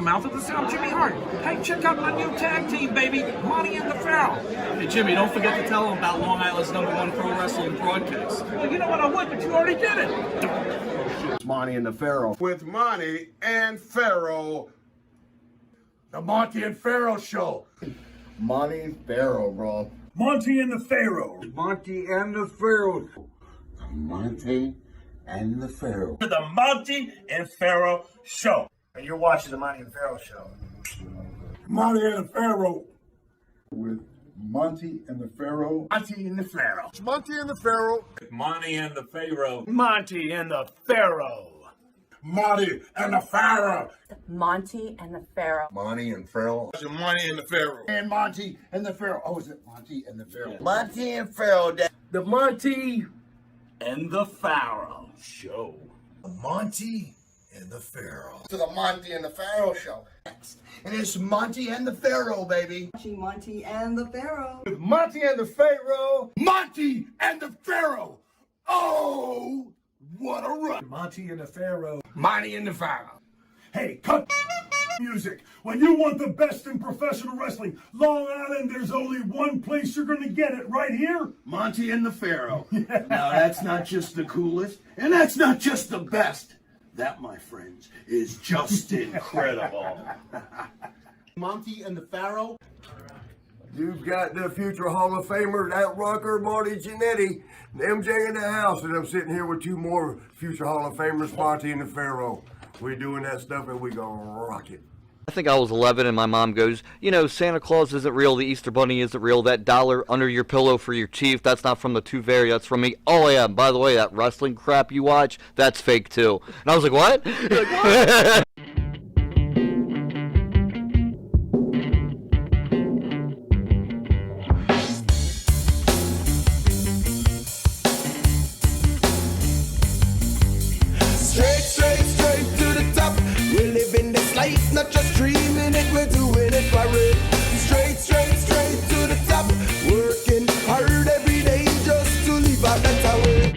mouth of the South, Jimmy Hart. Hey, check out my new tag team, baby, Monty and the Pharaoh. Hey, Jimmy, don't forget to tell them about Long Island's #1 pro wrestling broadcast. Well, you know what, I would, but you already did it. It's Monty and the Pharaoh. With Monty and Pharaoh. The Monty and Pharaoh Show. Monty and Pharaoh, bro. Monty and the Pharaoh. Monty and the Pharaoh. Monty and the Pharaoh. The Monty and Pharaoh Show. And you're watching the Monty and Pharaoh Show. Monty and the Pharaoh. With Monty and the Pharaoh. Monty and the Pharaoh. It's Monty and the Pharaoh. Monty and the Pharaoh. Monty and the Pharaoh. Monty and the Pharaoh. Monty and the Pharaoh. Monty and Pharaoh. It's Monty and the Pharaoh. And Monty and the Pharaoh. Oh, is it Monty and the Pharaoh? Yeah. Monty and Pharaoh. The Monty and the Pharaoh Show. The Monty and the Pharaoh. To the Monty and the Pharaoh Show. And it's Monty and the Pharaoh, baby. Watching Monty and the Pharaoh. With Monty and the Pharaoh. Monty and the Pharaoh. Oh, what a run. Monty and the Pharaoh. Monty and the Pharaoh. Hey, cut music. When you want the best in professional wrestling, Long Island, there's only one place you're going to get it, right here. Monty and the Pharaoh. Now, that's not just the coolest, and that's not just the best. That, my friends, is just incredible. Monty and the Pharaoh. You've got the future Hall of Famers, that rocker, Marty Jannetty, and MJ in the house, and I'm sitting here with two more future Hall of Famers, Monty and the Pharaoh. We're doing that stuff, and we gonna rock it. I think I was 11 and my mom goes, you know, Santa Claus isn't real, the Easter Bunny isn't real, that dollar under your pillow for your chief, that's not from the Tooth Fairy, that's from me. Oh yeah, by the way, that wrestling crap you watch, that's fake too. And I was like, what? Like, what? Straight to the top. We're living this life, not just dreaming it, we're doing it for real. Straight to the top. Working hard every day just to live out that tower.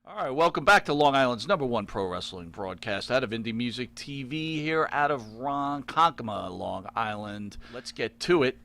All right, welcome back to Long Island's #1 pro wrestling broadcast out of Indie Music TV here out of Ronkonkoma, Long Island. Let's get to it.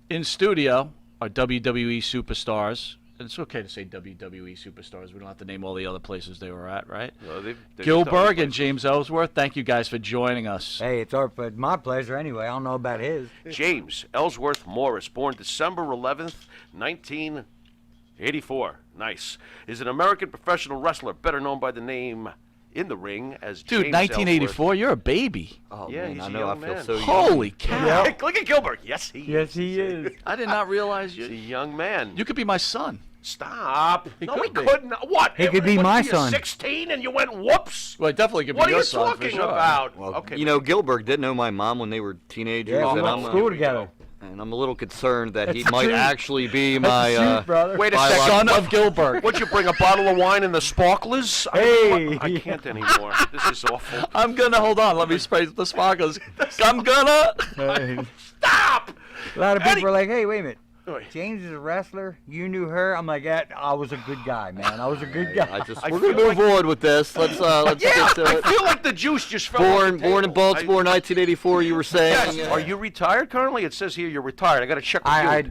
In studio are WWE superstars. And it's okay to say WWE superstars. We don't have to name all the other places they were at, right? Well, Gillberg and James Ellsworth, thank you guys for joining us. Hey, it's my pleasure anyway. I don't know about his. James Ellsworth Morris, born December 11th, 1984. Nice. Is an American professional wrestler, better known by the name in the ring as Dude, James 1984, Ellsworth. You're a baby. Oh, Yeah, man, he's I a know, young I feel man. so young. Holy cow. Hey, look at Gillberg. Yes, he Yes, he is. I did not realize He's a you. young man. You could be my son. Stop. He No, could he be. couldn't. What? He could be What, my you're son. 16 and you went whoops? Well, I definitely could be What are your you son, for talking sure. about? Well, Okay. you know, Gillberg didn't know my mom when they were teenagers, Yeah, we and, went to school together. and I'm a little concerned that he That's might true. actually be That's my the truth, brother. Wait a my second. Son of Gillberg. Would you bring a bottle of wine and the sparklers? Hey. I can't anymore. This is awful. I'm gonna, hold on, let me spray the sparklers. I'm gonna. Hey. Stop! A lot of Eddie- people are like, hey, wait a minute. Oi. James is a wrestler. You knew her. I'm like, yeah, I was a good guy, man. I was a good guy. We're gonna move forward with this. Let's Yeah, get to I it. feel like the juice just fell off the Born in table. Baltimore, 1984. You were saying. Yes. Are you retired currently? It says here you're retired. I got to check with you. I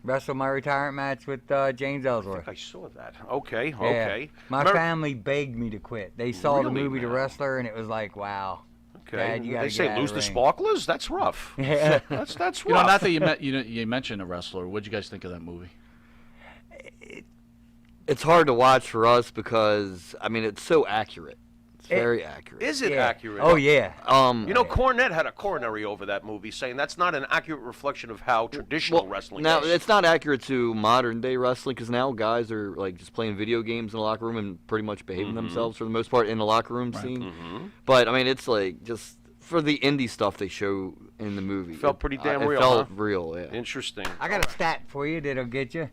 wrestled my retirement match with James Ellsworth. I saw that. Okay, Yeah. okay. My family begged me to quit. They saw the Really, movie The man? Wrestler, and it was like, wow. Okay. Dad, you gotta They get say out of lose the the ring. sparklers? That's rough. Yeah. That's rough. You know, not that you mentioned a wrestler. What'd you guys think of that movie? It's hard to watch for us because I mean it's so accurate. It's very accurate. Is it Yeah. accurate? Oh, yeah. You know, Cornette had a coronary over that movie, saying that's not an accurate reflection of how traditional wrestling Now is. it's not accurate to modern day wrestling because now guys are like just playing video games in the locker room and pretty much behaving themselves for the most part in the locker room scene. But I mean, it's like just for the indie stuff they show in the movie. Felt pretty damn it real, felt huh? real, yeah. Interesting. I got a stat for you that'll get you.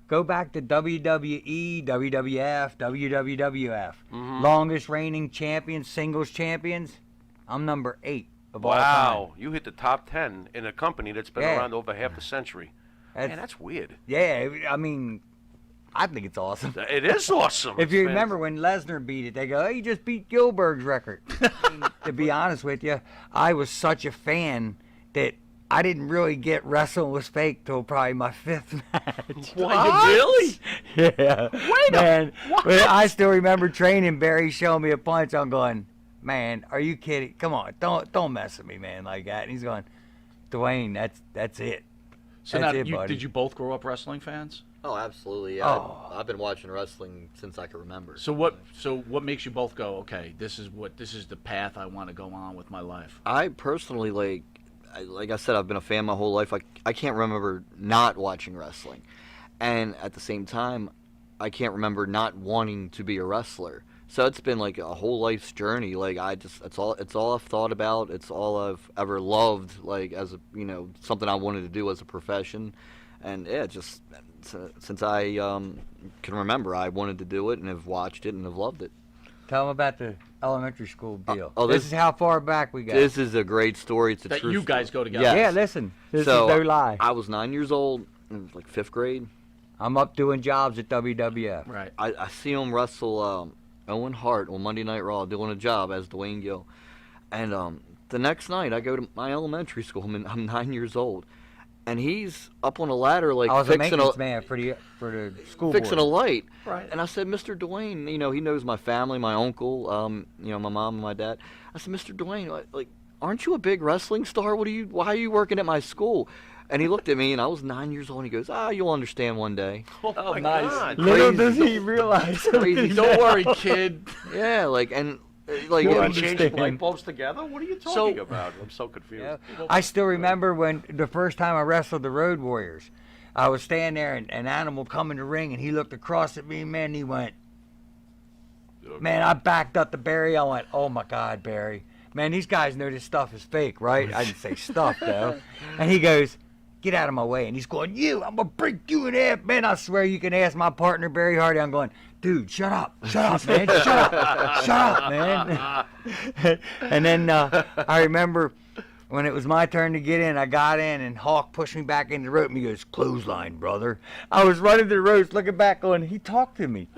Go back to WWE, WWF, WWF. Longest reigning champions, singles champions. I'm number 8. of all time. Wow, you hit the top 10 in a company that's been around over half a century. Man, that's weird. Yeah, I mean, I think it's awesome. It is awesome. If you remember when Lesnar beat it, they go, "Oh, you just beat Gillberg's record." I mean, to be honest with you, I was such a fan that I didn't really get wrestling was fake till probably my 5th match. What? Really? Yeah. Man, I still remember training Barry showing me a punch. I'm going, man, are you kidding? Come on, don't mess with me, man, like that. And he's going, Dwayne, that's it. So that's now, it, buddy. did you both grow up wrestling fans? Oh, absolutely. Yeah. Oh. I've been watching wrestling since I can remember. So what makes you both go, okay, this is the path I want to go on with my life? I personally, like I said, I've been a fan my whole life. I can't remember not watching wrestling. And at the same time, I can't remember not wanting to be a wrestler. So it's been like a whole life's journey. Like it's all I've thought about. It's all I've ever loved, like as a, something I wanted to do as a profession. And yeah, just since I can remember, I wanted to do it and have watched it and have loved it. Tell them about the elementary school deal. This is how far back we go. This is a great story. It's a That true you guys story. go together. Yes. Yeah, listen, this So, is no lie. I was 9 years old, in like 5th grade. I'm up doing jobs at WWF. Right. I see him wrestle Owen Hart on Monday Night Raw doing a job as Dwayne Gill. And the next night, I go to my elementary school. I'm 9 years old. And he's up on a ladder, like I was a fixing maintenance man for the school fixing board. a light. Right. And I said, Mr. Dwayne, he knows my family, my uncle, my mom and my dad. I said, Mr. Dwayne, like, aren't you a big wrestling star? Why are you working at my school? And he looked at me, and I was 9 years old, and he goes, you'll understand one day. Oh, my nice. God. Little does he realize. Crazy. Don't worry, kid. Yeah, like, and You it was changed just- light bulbs together? What are you talking about? I'm so confused. Yeah. I still remember when the first time I wrestled the Road Warriors. I was standing there, and an Animal come in the ring, and he looked across at me, man, and he went, man, I backed up to Barry. I went, oh, my God, Barry. Man, these guys know this stuff is fake, right? I didn't say stuff, though. And he goes, get out of my way. And he's going, I'm going to break you in half. Man, I swear you can ask my partner, Barry Hardy. I'm going, dude, shut up, man, shut up, man. And then I remember when it was my turn to get in, I got in, and Hawk pushed me back in the rope, and he goes, clothesline, brother. I was running the ropes, looking back, going, he talked to me.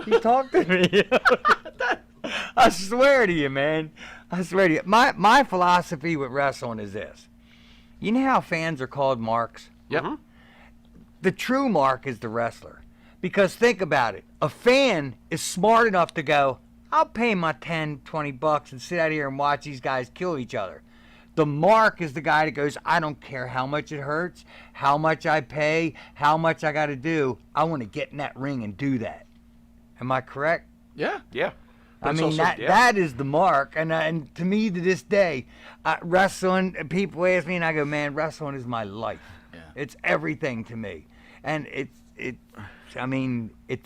I swear to you, man. I swear to you. My philosophy with wrestling is this. You know how fans are called marks? Yep. The true mark is the wrestler. Because think about it. A fan is smart enough to go, I'll pay my $10, $20 and sit out here and watch these guys kill each other. The mark is the guy that goes, I don't care how much it hurts, how much I pay, how much I got to do. I want to get in that ring and do that. Am I correct? Yeah. Yeah. I mean, that is the mark. And to me, to this day, wrestling, people ask me, and I go, man, wrestling is my life. Yeah. It's everything to me. And it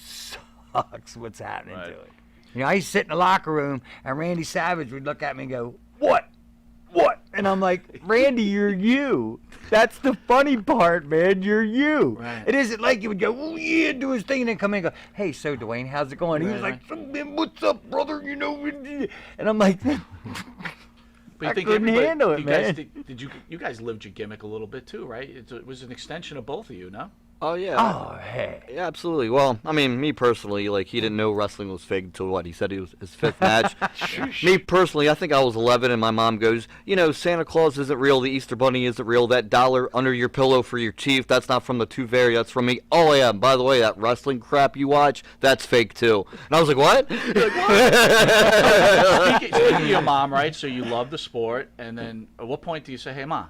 sucks what's happening to it. I used to sit in the locker room, and Randy Savage would look at me and go, what? And I'm like, Randy, you're you. That's the funny part, man. You're you. Right. It isn't like you would go, oh, yeah, do his thing, and then come in and go, hey, so, Dwayne, how's it going? He was like, what's up, brother? And I'm like, But I couldn't handle it, man. You guys lived your gimmick a little bit too, right? It was an extension of both of you, no? Oh, yeah. Oh, hey. Yeah, absolutely. Well, I mean, me personally, like, he didn't know wrestling was fake until what? He said he was his 5th match. Me personally, I think I was 11, and my mom goes, Santa Claus isn't real, the Easter Bunny isn't real, that dollar under your pillow for your teeth, that's not from the Two Very, that's from me. Oh, yeah, and by the way, that wrestling crap you watch, that's fake, too. And I was like, what? Speaking of your mom, right, so you love the sport, and then at what point do you say, hey, Ma,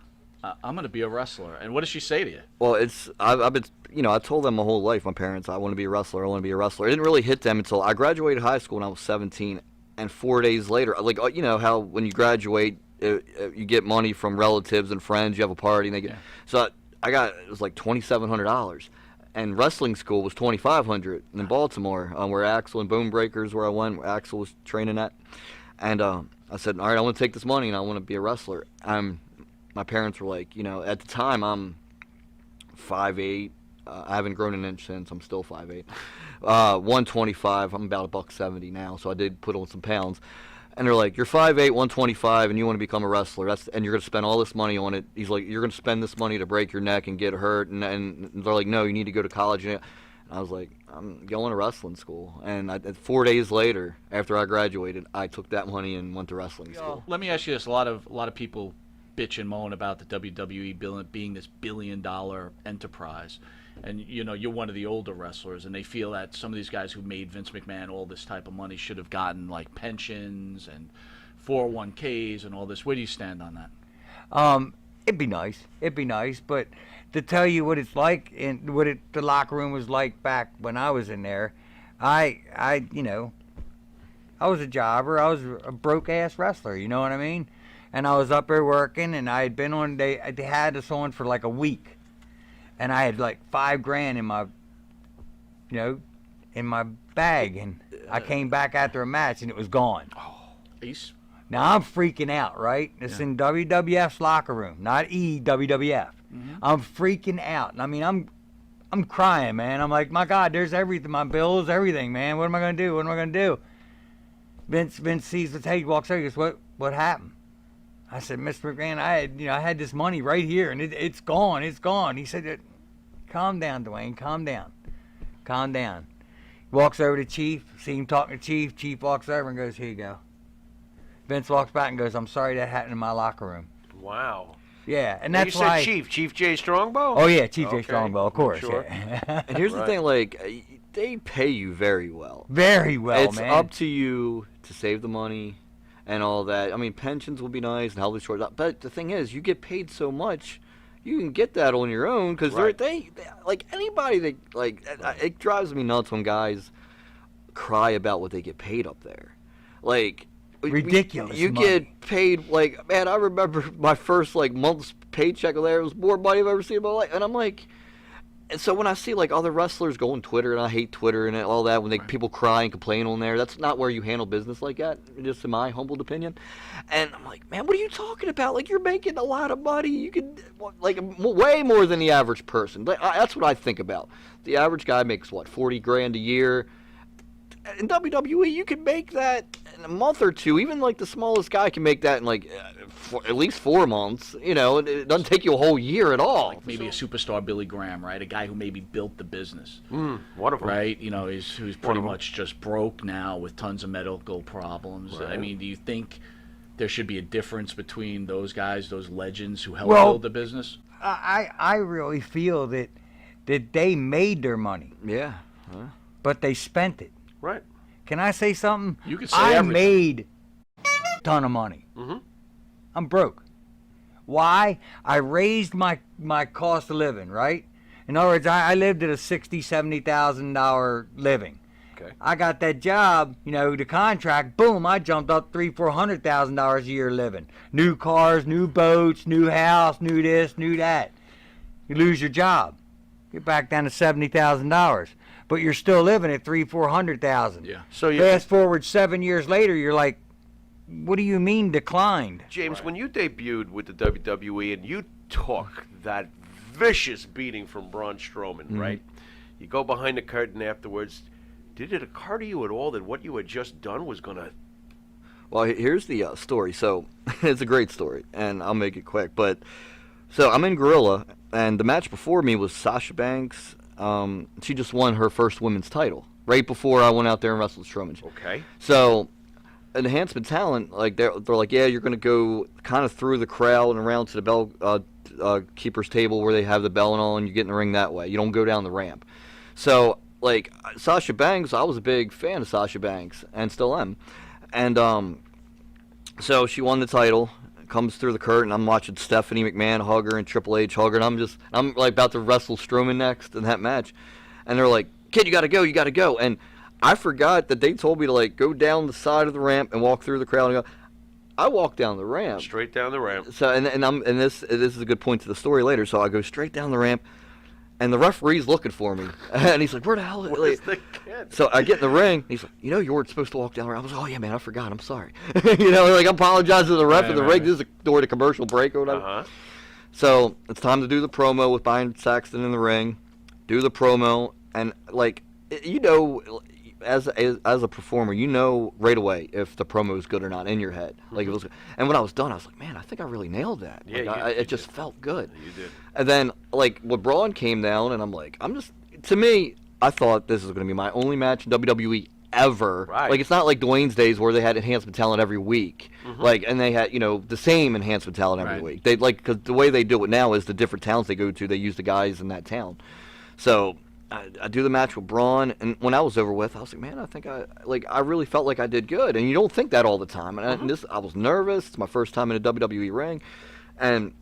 I'm going to be a wrestler? And what does she say to you? Well, I've been, I told them my whole life, my parents, I want to be a wrestler, I want to be a wrestler. It didn't really hit them until I graduated high school when I was 17, and 4 days later, like, how when you graduate, you get money from relatives and friends, you have a party, and they get, so it was like $2,700, and wrestling school was $2,500 in Baltimore, where Axel and Bone Breakers, where I went, where Axel was training at, and I said, all right, I want to take this money, and I want to be a wrestler. My parents were like, at the time, I'm 5'8". I haven't grown an inch since. I'm still 5'8". 125. I'm about $170 now, so I did put on some pounds. And they're like, you're 5'8", 125, and you want to become a wrestler. And you're going to spend all this money on it. He's like, you're going to spend this money to break your neck and get hurt. And they're like, no, you need to go to college. And I was like, I'm going to wrestling school. And 4 days later, after I graduated, I took that money and went to wrestling school. Let me ask you this: a lot of people bitch and moan about the WWE being this billion-dollar enterprise, and you're one of the older wrestlers, and they feel that some of these guys who made Vince McMahon all this type of money should have gotten like pensions and 401ks and all this. Where do you stand on that? It'd be nice, but to tell you what it's like and what the locker room was like back when I was in there, I was a jobber. I was a broke ass wrestler. You know what I mean? And I was up there working, and I had been on. They had us on for like a week, and I had like $5,000 in my bag, and I came back after a match, and it was gone. Ace. Now I'm freaking out, right? It's in WWF's locker room, not WWF. I'm freaking out. I mean, I'm crying, man. I'm like, my God, there's everything, my bills, everything, man. What am I gonna do? What am I gonna do? Vince sees the tape, walks over, he goes, what happened? I said, Mr. McMahon, I had this money right here, and it's gone. He said, calm down, Dwayne, calm down. Walks over to Chief, see him talking to Chief. Chief walks over and goes, here you go. Vince walks back and goes, I'm sorry that happened in my locker room. Wow. Yeah, and And that's you said why. Chief J. Strongbow? Oh yeah, Chief J. Okay, Strongbow, of course. sure. Yeah. And here's the thing, like, they pay you very well. Very well, it's man. It's up to you to save the money and all that. I mean, pensions will be nice and health insurance. But the thing is, you get paid so much, you can get that on your own because they like anybody that like it drives me nuts when guys cry about what they get paid up there, like. Ridiculous. You money. get paid like, man, I remember my first like month's paycheck there. It was more money I've ever seen in my life. And I'm like, and so when I see like other wrestlers go on Twitter, and I hate Twitter and all that, when people cry and complain on there, that's not where you handle business like that, just in my humbled opinion. And I'm like, man, what are you talking about? Like, you're making a lot of money. You can, like, way more than the average person. That's what I think about. The average guy makes, what, $40,000 a year? In WWE, you can make that in a month or two. Even like the smallest guy can make that in like at least 4 months. You know, it doesn't take you a whole year at all. Like maybe a superstar Billy Graham, right? A guy who maybe built the business. Wonderful. Right? You know, who's pretty much just broke now with tons of medical problems. Right. I mean, do you think there should be a difference between those guys, those legends who helped build the business? I really feel that they made their money. Yeah. But they spent it. Right. Can I say something? You can say I everything. made a ton of money. I'm broke. Why? I raised my cost of living, right? In other words, I lived at a $60,000, $70,000 living. Okay. I got that job, the contract, boom, I jumped up $300,000-$400,000 a year living. New cars, new boats, new house, new this, new that. You lose your job. Get back down to $70,000. But you're still living at $300,000-$400,000. Yeah. So you, Fast forward 7 years later, you're like, what do you mean declined? James, when you debuted with the WWE and you took that vicious beating from Braun Strowman, right? You go behind the curtain afterwards. Did it occur to you at all that what you had just done was going to... Well, here's the story. So it's a great story, and I'll make it quick. But so I'm in Gorilla, and the match before me was Sasha Banks. She just won her first women's title right before I went out there and wrestled Strowman. Okay. So, enhancement talent, like they're like, yeah, you're gonna go kind of through the crowd and around to the bell keeper's table where they have the bell and all, and you get in the ring that way. You don't go down the ramp. So, like Sasha Banks, I was a big fan of Sasha Banks and still am. And so she won the title. Comes through the curtain. I'm watching Stephanie McMahon hug her and Triple H hug her, and I'm like about to wrestle Strowman next in that match, and they're like, "Kid, you gotta go," and I forgot that they told me to like go down the side of the ramp and walk through the crowd and go. I walk down the ramp. Straight down the ramp. So and this is a good point to the story later. So I go straight down the ramp, and the referee's looking for me, and he's like, "Where the hell?" Where's the kid? So I get in the ring. He's like, you weren't supposed to walk down the ramp. I was like, oh yeah, man, I forgot. I'm sorry. Like I apologize to the ref in the ring. This is during the commercial break or whatever. So it's time to do the promo with Byron Saxton in the ring. Do the promo, and like as a performer, you know right away if the promo is good or not in your head. Like it was, and when I was done, I was like, man, I think I really nailed that. Yeah, like, it just felt good. You did. And then like LeBron came down, and I'm like, to me, I thought this was going to be my only match in WWE ever. Right. Like it's not like Dwayne's days where they had enhancement talent every week. Like, and they had the same enhancement talent every week. They because the way they do it now is the different towns they go to, they use the guys in that town. So I do the match with Braun, and when I was over with, I was like, man, I think I really felt like I did good, and you don't think that all the time. And I was nervous. It's my first time in a WWE ring, and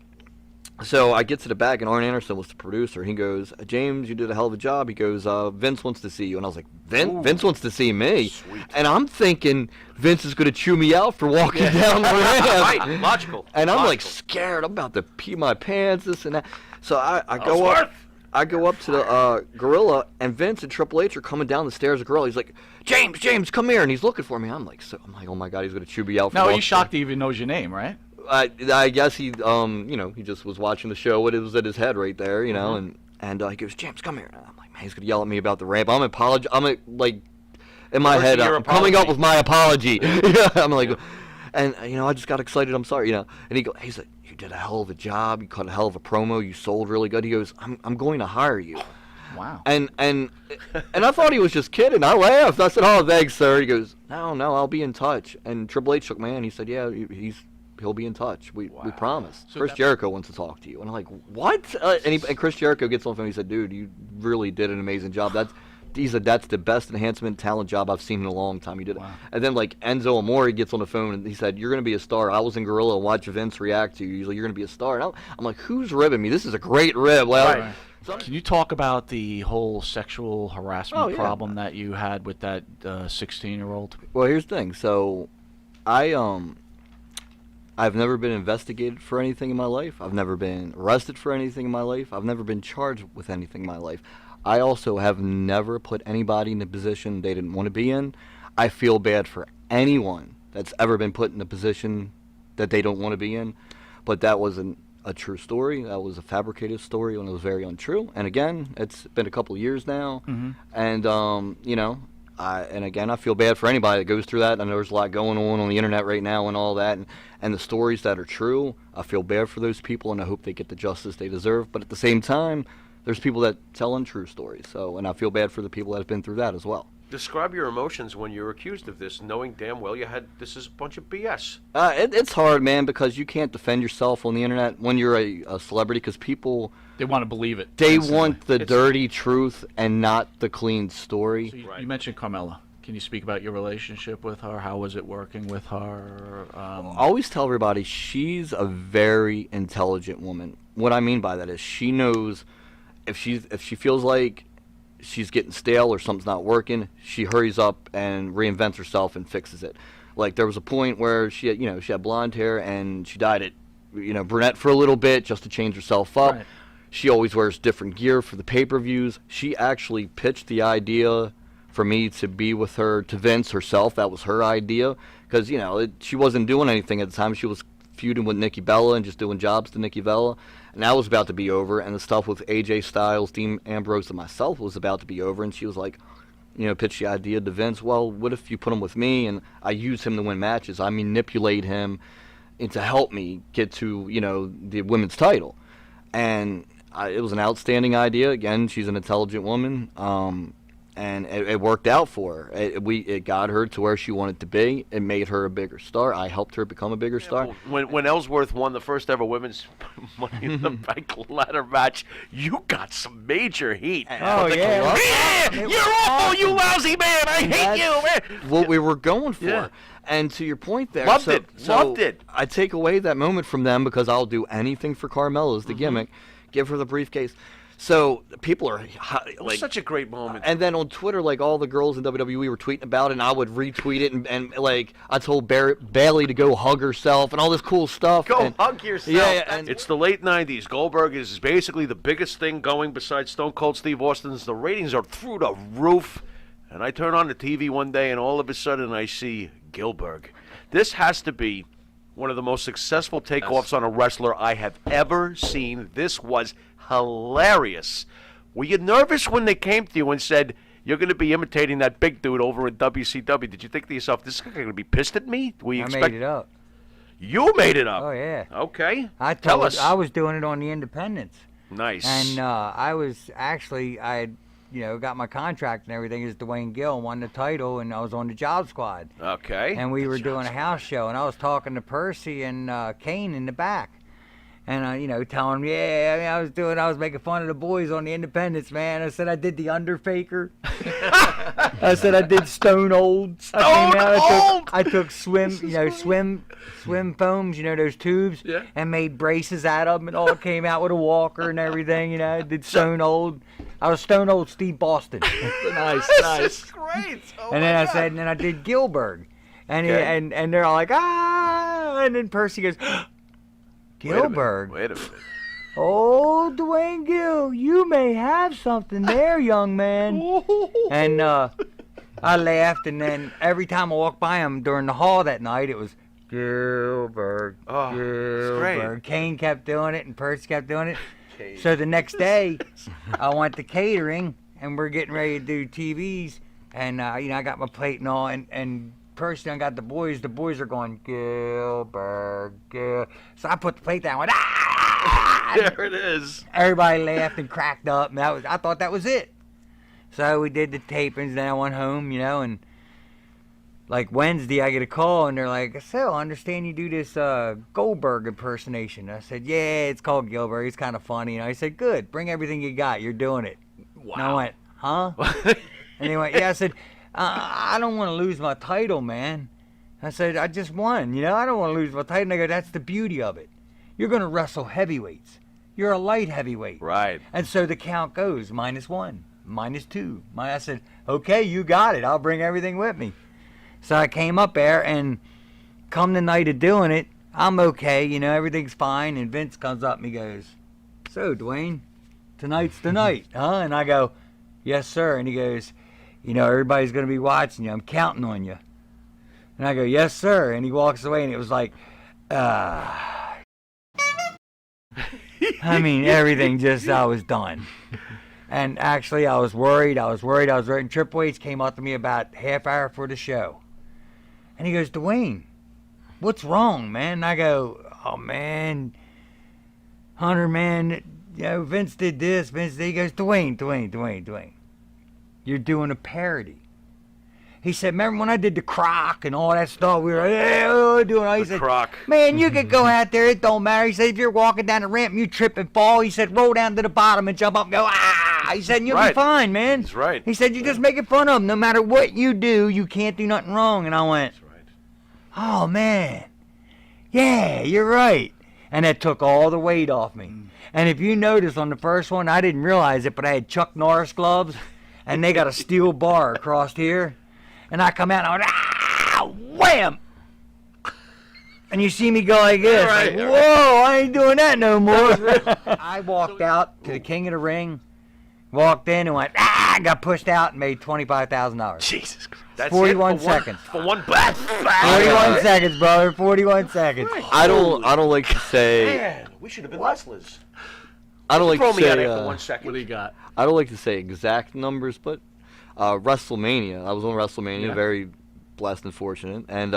so I get to the back, and Arn Anderson was the producer. He goes, James, you did a hell of a job. He goes, Vince wants to see you. And I was like, Vince wants to see me? Sweet. And I'm thinking Vince is going to chew me out for walking down the ramp. Right, logical. And I'm like Logical. scared. I'm about to pee my pants, this and that. So I go up. I go up to the Gorilla, and Vince and Triple H are coming down the stairs of Gorilla. He's like, James, come here. And he's looking for me. I'm like, oh my God, he's going to chew me out for Now, are walking you shocked he even knows your name, right? I guess he, he just was watching the show. It was at his head right there, and he goes, James, come here. And I'm like, man, he's gonna yell at me about the ramp. I'm in my head, I'm coming up with my apology. Yeah, I'm like, and I just got excited. I'm sorry, and he's like, you did a hell of a job. You cut a hell of a promo. You sold really good. He goes, I'm going to hire you. Wow. And I thought he was just kidding. I laughed. I said, oh, thanks, sir. He goes, no, I'll be in touch. And Triple H shook my hand. He said, yeah, he'll be in touch. We promise. So Chris Jericho wants to talk to you. And I'm like, what? And Chris Jericho gets on the phone. He said, dude, you really did an amazing job. That's the best enhancement talent job I've seen in a long time. You did it. And then like Enzo Amore gets on the phone and he said, you're going to be a star. I was in Gorilla and watch Vince react to you. He's like, you're going to be a star. And I'm like, who's ribbing me? This is a great rib. Well, right. Can you talk about the whole sexual harassment problem that you had with that 16-year-old? Well, here's the thing. So I've never been investigated for anything in my life. I've never been arrested for anything in my life. I've never been charged with anything in my life. I also have never put anybody in a position they didn't want to be in. I feel bad for anyone that's ever been put in a position that they don't want to be in. But that wasn't a true story. That was a fabricated story, and it was very untrue. And again, it's been a couple of years now. And, and again, I feel bad for anybody that goes through that. I know there's a lot going on the internet right now and all that. And the stories that are true, I feel bad for those people, and I hope they get the justice they deserve. But at the same time, there's people that tell untrue stories. And I feel bad for the people that have been through that as well. Describe your emotions when you're accused of this, knowing damn well this is a bunch of BS. It's hard, man, because you can't defend yourself on the internet when you're a celebrity, because people... They want to believe it. They want the dirty truth and not the clean story. So you mentioned Carmella. Can you speak about your relationship with her? How was it working with her? I always tell everybody she's a very intelligent woman. What I mean by that is she knows if she feels like she's getting stale or something's not working, she hurries up and reinvents herself and fixes it. Like there was a point where she had blonde hair and she dyed it, brunette for a little bit just to change herself up. Right. She always wears different gear for the pay-per-views. She actually pitched the idea for me to be with her to Vince herself. That was her idea because she wasn't doing anything at the time. She was feuding with Nikki Bella and just doing jobs to Nikki Bella, and that was about to be over. And the stuff with AJ Styles, Dean Ambrose, and myself was about to be over. And she was like, pitched the idea to Vince. Well, what if you put him with me and I use him to win matches? I manipulate him and to help me get to the women's title. And it was an outstanding idea. Again, she's an intelligent woman. And it worked out for her. It got her to where she wanted to be. It made her a bigger star. I helped her become a bigger star. When Ellsworth won the first ever women's Money in the Bank ladder match, you got some major heat. Oh, yeah. You're awful, you lousy man. I hate you, man. What we were going for. Yeah. And to your point there. Loved it. I take away that moment from them because I'll do anything for Carmella's the gimmick. Give her the briefcase. So people are it was such a great moment. And then on Twitter, like all the girls in WWE were tweeting about it, and I would retweet it, and like I told Bailey to go hug herself and all this cool stuff. Hug yourself. Yeah, and it's the late '90s. Goldberg is basically the biggest thing going besides Stone Cold Steve Austin's. The ratings are through the roof, and I turn on the TV one day, and all of a sudden I see Gillberg. This has to be one of the most successful takeoffs on a wrestler I have ever seen. This was hilarious. Were you nervous when they came to you and said, You're going to be imitating that big dude over in WCW. Did you think to yourself, this is going to be pissed at me? Were you I expect- made it up. You made it up? Oh, yeah. Okay. Tell us. I was doing it on the Independence. Nice. And I was actually, I had, got my contract and everything as Dwayne Gill, won the title, and I was on the Job Squad. Okay. And we were doing a house show, and I was talking to Percy and Kane in the back. And, telling them, I was making fun of the boys on the Independence, man. I said I did the Underfaker. I said I did Stone Old. I took swim foams, those tubes, and made braces out of them, and all came out with a walker and everything, I did Stone Old. I was Stone Old Steve Boston. Nice. That's great. Oh, and then and then I did Gillberg. And, and they're all like, and then Percy goes, Gillberg. Wait a minute. Oh, Dwayne Gill, you may have something there, young man. And I laughed, and then every time I walked by him during the hall that night, it was Gillberg, Gillberg. Kane kept doing it, and Percy kept doing it. So the next day, I went to catering, and we're getting ready to do TVs, and I got my plate and all, and Percy and I got the boys. The boys are going Gillberg, Gill. So I put the plate down. Went, There it is. Everybody laughed and cracked up, and I thought that was it. So we did the tapings. Then I went home, and like Wednesday, I get a call, and they're like, "So I understand you do this Goldberg impersonation." I said, "Yeah, it's called Gillberg. It's kind of funny." And I said, "Good. Bring everything you got. You're doing it." Wow. And I went, "Huh?" And they went, "Yeah." I said, I don't want to lose my title, man. I said, I just won. I don't want to lose my title. And they go, that's the beauty of it. You're going to wrestle heavyweights. You're a light heavyweight. Right. And so the count goes -1, -2. I said, okay, you got it. I'll bring everything with me. So I came up there, and come the night of doing it, I'm okay. Everything's fine. And Vince comes up and he goes, so, Dwayne, tonight's the night, huh? And I go, yes, sir. And he goes, everybody's going to be watching you. I'm counting on you. And I go, yes, sir. And he walks away, and it was like, I mean, everything I was done. And actually, I was worried. And Triple H came up to me about half hour for the show. And he goes, Dwayne, what's wrong, man? And I go, oh, man, Hunter, man, Vince did this. He goes, Dwayne. You're doing a parody. He said, remember when I did the croc and all that stuff? We were doing all. He said, croc. Man, you could go out there. It don't matter. He said, if you're walking down the ramp and you trip and fall, he said, roll down to the bottom and jump up and go, ah. He said, you'll be fine, man. That's right. He said, you're just making fun of him. No matter what you do, you can't do nothing wrong. And I went, That's right. Oh, man. Yeah, you're right. And that took all the weight off me. And if you notice on the first one, I didn't realize it, but I had Chuck Norris gloves. And they got a steel bar across here. And I come out and I went, ah, wham! And you see me go like this. Right, like, whoa, I ain't doing that no more. I walked out to the King of the Ring, walked in and went, got pushed out and made $25,000. Jesus Christ. That's 41 seconds. For one 41 seconds, brother. 41 seconds. I don't like to say. Man, we should have been wrestlers. I don't like Throw to me out say. after 1 second. What do you got? I don't like to say exact numbers, but WrestleMania. I was on WrestleMania, very blessed and fortunate, and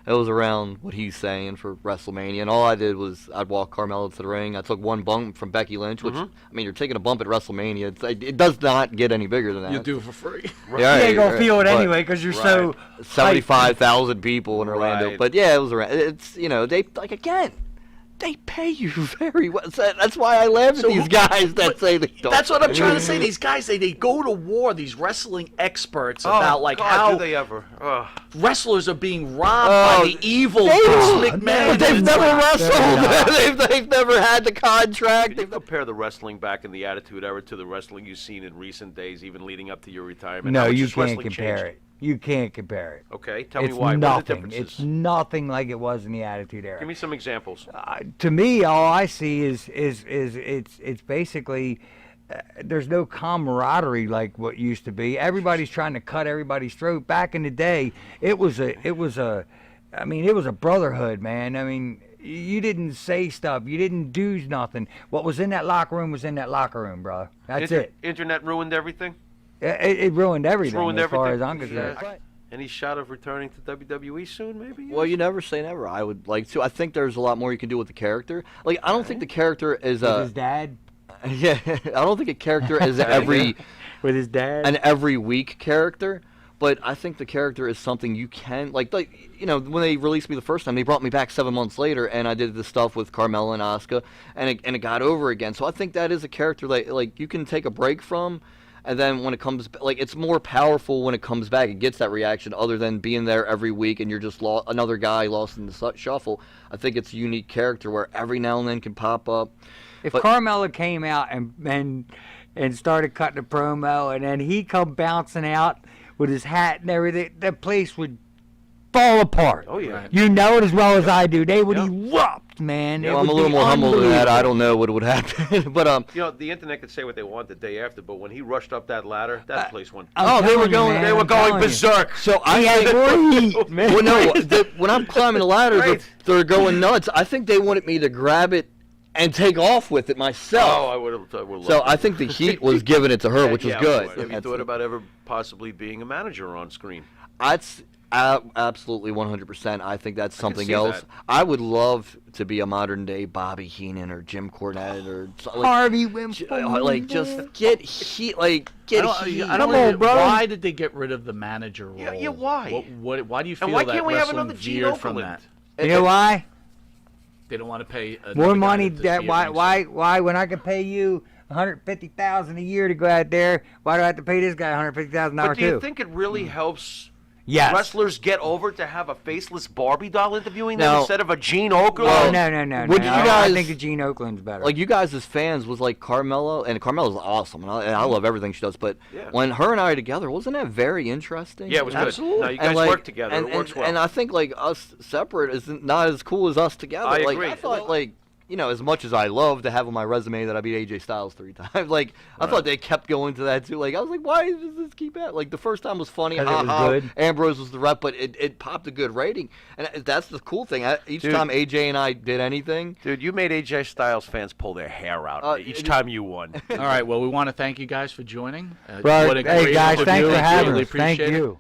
it was around what he's saying for WrestleMania. And all I did was I'd walk Carmella to the ring. I took one bump from Becky Lynch, which I mean, you're taking a bump at WrestleMania. It does not get any bigger than that. You do it for free. Yeah, You ain't gonna feel it anyway because you're so 75,000 people in Orlando. Right. But yeah, it was around. It's they like again. They pay you very well. That's why I laugh at these guys that say they don't. That's what I'm trying to say. These guys, they go to war, these wrestling experts, about like God, how do they ever? wrestlers are being robbed by the evil Vince McMahon. They've never wrestled. They've never had the contract. They compare the wrestling back in the Attitude Era to the wrestling you've seen in recent days, even leading up to your retirement. No, How much you has can't wrestling compare changed? it. You can't compare it. Okay, tell me It's why. What are the nothing. differences? It's nothing like it was in the Attitude Era. Give me some examples. To me, all I see is it's basically there's no camaraderie like what used to be. Everybody's trying to cut everybody's throat. Back in the day, it was a brotherhood, man. I mean, you didn't say stuff, you didn't do nothing. What was in that locker room was in that locker room, bro. That's it. Internet ruined everything. It ruined everything ruined as far everything. as I'm concerned. Yeah. Any shot of returning to WWE soon, maybe? Well, you never say never. I would like to. I think there's a lot more you can do with the character. Like, I don't think the character is With his dad? Yeah, I don't think a character is With his dad? an every week character. But I think the character is something you can like you know, when they released me the first time, they brought me back 7 months later, and I did the stuff with Carmella and Asuka, and it got over again. So I think that is a character like you can take a break from, and then when it comes like it's more powerful when it comes back. It gets that reaction other than being there every week and you're just another guy lost in the shuffle. I think it's a unique character where every now and then can pop up. If Carmella came out and started cutting a promo, and then he come bouncing out with his hat and everything, the place would fall apart. Oh, yeah. You know it as well as I do. They would erupt, man. Well, I'm a little more humble than that. I don't know what would happen. But You know, the internet could say what they want the day after, but when he rushed up that ladder, that place went. they were going. They were going berserk. So well, no, when I'm climbing the ladder, they're going nuts. I think they wanted me to grab it and take off with it myself. Oh, I would have. So I think the heat was giving it to her, which was good. Have you thought about ever possibly being a manager on screen? That's absolutely 100%. I think that's something see else. that. I would love to be a modern day Bobby Heenan or Jim Cornette or Harvey Winslow. like just get heat. Like get heat. I don't know, why did they get rid of the manager role? Yeah, why? Why do you feel And why that can't we have wrestling another Gene veered from Okerlund? that? You know why? They don't want to pay More money. Why? When I can pay you $150,000 a year to go out there, why do I have to pay this guy $150,000 But do you too? think it really helps Yes. wrestlers get over to have a faceless Barbie doll interviewing them No. instead of a Gene Okerlund? Oh, no. Would you I guys- think the Gene Oakland's better. Like you guys as fans was like Carmella, and Carmella's awesome, and I love everything she does. But Yeah. when her and I are together, wasn't that very interesting? Yeah, it was good. No, you guys And, like, work together. And, it works well. And I think like us separate is not as cool as us together. I like agree. I thought like. You know, as much as I love to have on my resume that I beat AJ Styles 3 times, like I thought they kept going to that too. Like I was like, why does this keep happening? Like the first time was funny, 'Cause it was good. Ambrose was the rep, but it popped a good rating, and that's the cool thing. Each time AJ and I did anything, Dude, you made AJ Styles fans pull their hair out each time you won. All right, well, we want to thank you guys for joining. Right. What a Hey, great guys, interview. thanks for having Really us. Thank appreciate it. you.